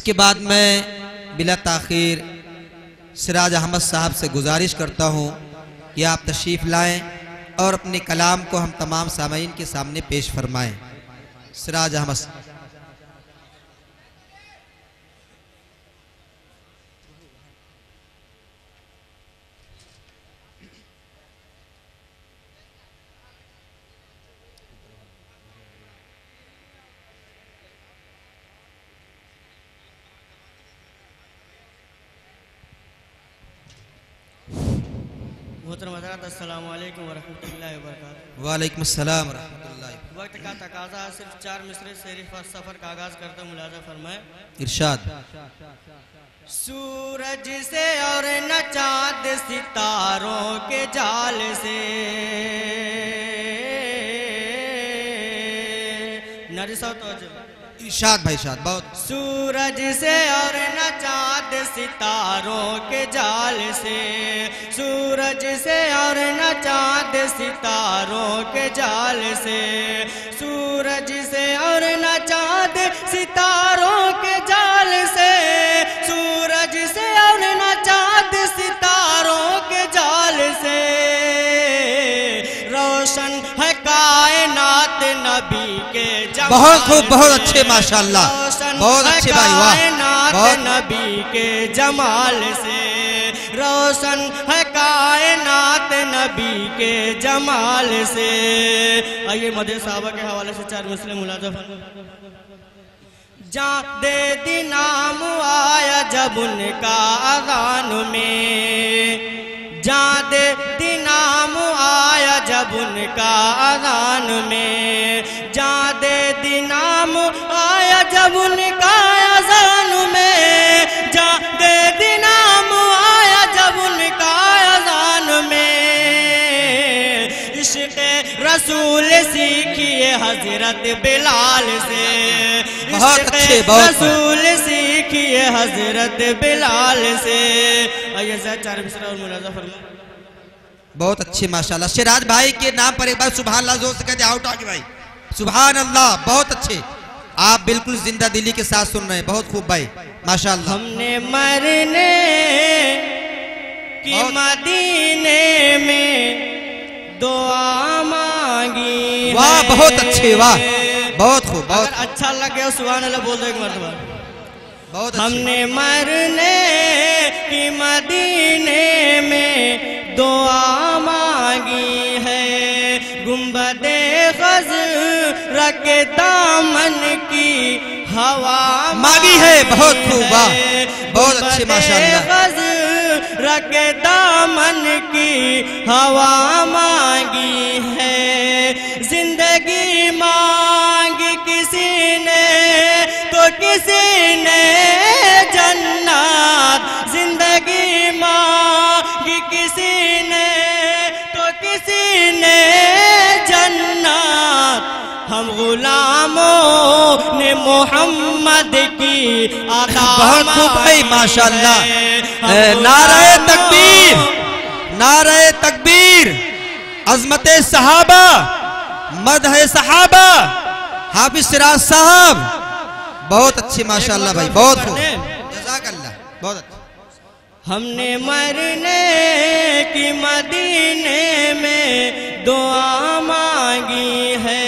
इसके बाद मैं बिला ताखीर सिराज अहमद साहब से गुजारिश करता हूँ कि आप तशरीफ़ लाएं और अपने कलाम को हम तमाम सामीन के सामने पेश फरमाएं। सिराज अहमद। अस्सलामु अलैकुम वरहमतुल्लाहि वबरकातुहू। वालेकुम अस्सलाम वरहमतुल्लाहि। वक्त का तकाजा सिर्फ 4 मिसरे से सफर का आगाज करता मुलाजा फरमाए। इरशाद। सूरज से और न चाँद सितारों के जाल से, इरशाद भाई इरशाद। बहुत। सूरज से और न चाँद सितारों के जाल से, सूरज से और न चाँद सितारों के जाल से, सूरज से और न चाँद सितारों के जाल से, सूरज से और न चाँद सितारों के जाल से, रोशन है कायनात नबी के जमाल। बहुत खूब, बहुत अच्छे माशाअल्लाह, बहुत अच्छे भाई, वाह। बहुत नबी के जमाल से रोशन है कायनात नबी के जमाल से। आइए मदे साहबा के हवाले से 4 मुस्लिम मुलाज़म। जादे दिनाम आया जब उनका अज़ान में, जादे दिनाम आया जब उनका अज़ान में, जादे दिनाम आया जब उनका अज़ान में, जादे दिनाम आया जब उनका अज़ान में, इश्क़ रसूल सीखिए हज़रत बिलाल से, इश्क़ रसूल सीखिए हज़रत बिलाल से। आइए 4 मिसरा और मुलाज़ा फरमाएं। बहुत अच्छे माशाल्लाह। सिराज भाई के नाम पर एक बार सुभान अल्लाह जोर से कहते आउट आगे भाई। सुभान अल्लाह। बहुत अच्छे, आप बिल्कुल जिंदा दिली के साथ सुन रहे हैं। बहुत खूब भाई माशाल्लाह। हमने मरने की मदीने में दुआ मांगी। वाह बहुत अच्छे, वाह बहुत खूब। बहुत अच्छा लगे सुभान अल्लाह बोल दो एक मरतबा। बहुत हमने मरने की मदीने में दुआ मांगी है, गुंबदे ग़ज़रा के दामन की हवा मांगी है। बहुत खूब, वाह बहुत अच्छे माशाअल्लाह। ग़ज़रा के दामन की हवा मांगी है, जिंदगी मांगी किसी ने तो किसी ने जन्नत, जिंदगी मांगी किसी ने तो किसी ने जन्नत, हम गुलामों ने मोहम्मद की अता। बहुत खूब भाई माशाअल्लाह। नारे तकबीर, नारे तकबीर, अज़मते सहाबा, मदह सहाबा, हाफिज सिराज साहब। बहुत अच्छे माशाअल्लाह भाई, बहुत खूब, जज़ाकल्लाह। बहुत अच्छा। हमने मरने की मदीने में दुआ मांगी है।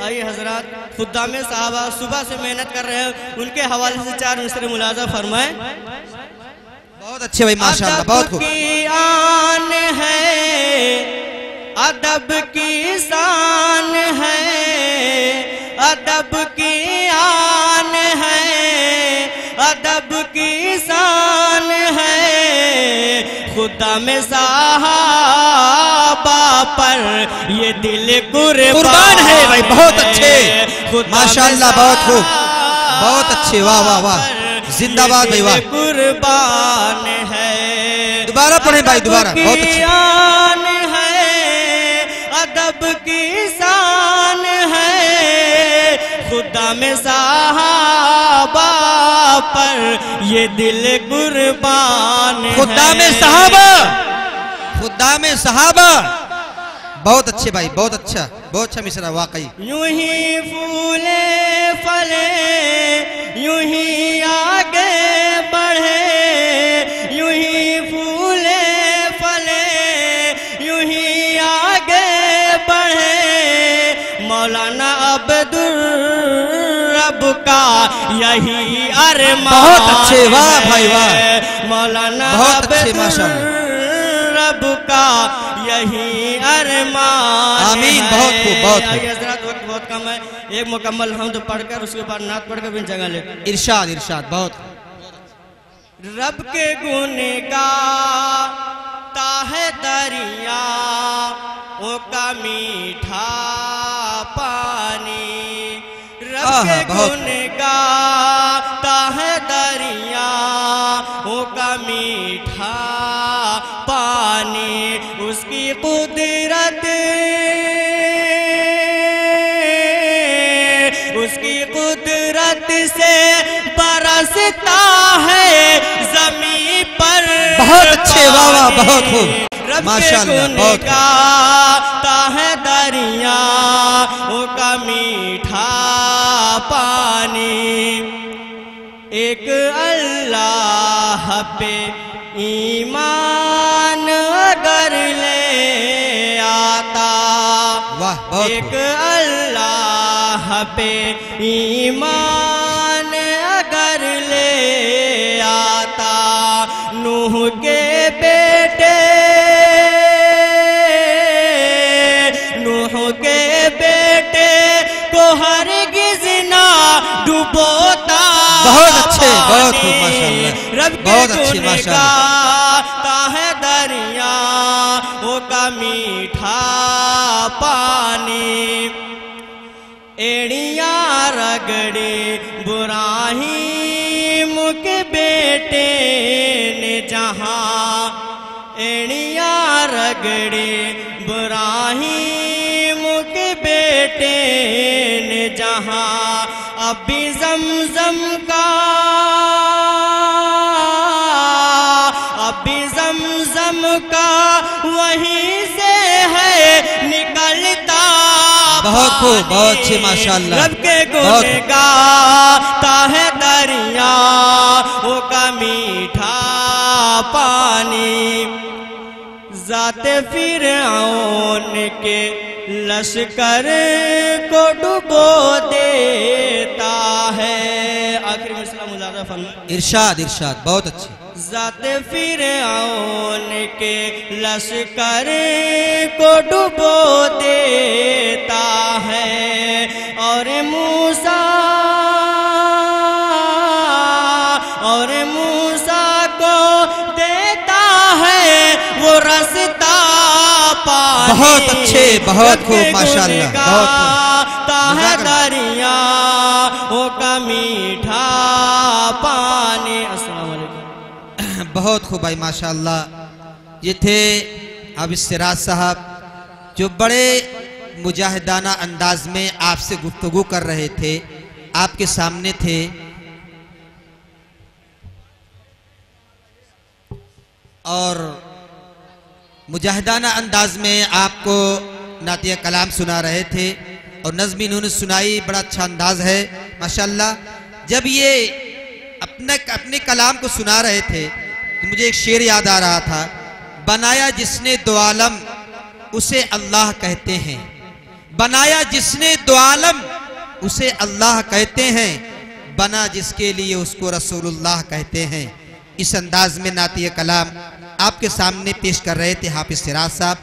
आइए हजरात, खुद्दाम साहबा सुबह से मेहनत कर रहे हैं, उनके हवाले से 4 मिसरे मुलाज़ा फरमाएं। बहुत अच्छे भाई माशाअल्लाह। बहुत खूब। की आन है, अदब की शान है, अदब की आन है, अदब की शान है, खुदा में साहबा पर ये दिल कुर्बान है भाई। बहुत अच्छे माशाअल्लाह, बहुत खूब, बहुत अच्छे, वाह वाह वाह, जिंदाबाद भाई, वाह। कुर्बान है। दोबारा पढ़े भाई, दोबारा। बहुत अच्छे। आन है, अदब की शान है, खुदा में साहबा पर ये दिल कुर्बान है। खुदा में सहाबा, खुदा में सहाबा। बहुत अच्छे भाई, बहुत अच्छा, बहुत अच्छा मिसरा वाकई। यूं ही फूले फले यूं ही आगे बढ़े, यूं ही फूले फले, यूं ही आगे बढ़े। मौलाना अब्दुल रब का यही अरमान। बहुत अच्छे, वाह भाई वाह, मौलाना बहुत अच्छे माशाअल्लाह। रब का यही अरमान। आमीन, बहुत खूब, बहुत खूब। हज़रत वक्त बहुत कम है, एक मुकम्मल हम तो पढ़कर उसके बाद नात पढ़कर भी जगह लेकर इरशाद इरशाद बहुत। रब के गुण गाता है दरिया, ओ का मीठा पानी। रब के गुण गाता है दरिया, ओ का मीठा पानी। उसकी कुदरत, उसकी कुदरत से बरसता है जमीन पर। बहुत अच्छे, वाह वाह, बहुत खूब माशाअल्लाह, बहुत गाता है दरिया, वो का मीठा पानी। एक अल्लाह पे ईमान अगर ले आता, वाह, बहुत एक अल्लाह पे ईमान अगर ले आता। नूह के बेटे, नूह के बेटे को हरगिज़ ना डुबोता। बहुत अच्छे, बहुत खूब माशाअल्लाह, रब बहुत अच्छे माशाअल्लाह। है दरिया, वो का मीठा पानी। एड़िया रगड़े बुराहीम के बेटे ने जहाँ, एड़िया रगड़े बुराहीम के बेटे ने जहाँ। अभी ज़मज़म का, अभी ज़मज़म का वहीं से है निकलता। बहुत खूब, बहुत अच्छे माशाअल्लाह। रब के गुण गाता है दरिया, वो का मीठा पानी। जाते फिरऔन के लश्कर को डुबो देता है। आखिर में सलाम मुलाज़ा फरमाए। इरशाद इरशाद बहुत अच्छे। जाते फिरऔन के लश्कर को डुबो देता है। और मूसा, और मूसा को देता है वो रास्ता पानी। बहुत अच्छे, बहुत खूब माशाअल्लाह, बहुत खूब। है दरिया, वो का मीठा पानी। अस्सलाम वालेकुम। बहुत खूब भाई माशाअल्लाह। ये थे अब सिराज साहब जो बड़े मुजाहिदाना अंदाज में आपसे गुफ्तगू कर रहे थे, आपके सामने थे। और मुजाहिदाना अंदाज में आपको नातिया कलाम सुना रहे थे और नज़्म इन्होंने सुनाई। बड़ा अच्छा अंदाज है माशाअल्लाह। जब ये अपने कलाम को सुना रहे थे तो मुझे एक शेर याद आ रहा था। बनाया जिसने दो आलम उसे अल्लाह कहते हैं, बनाया जिसने दो आलम उसे अल्लाह कहते हैं, बना जिसके लिए उसको रसूलुल्लाह कहते हैं। इस अंदाज में नातिया कलाम आपके सामने पेश कर रहे थे हाफिज सिराज साहब।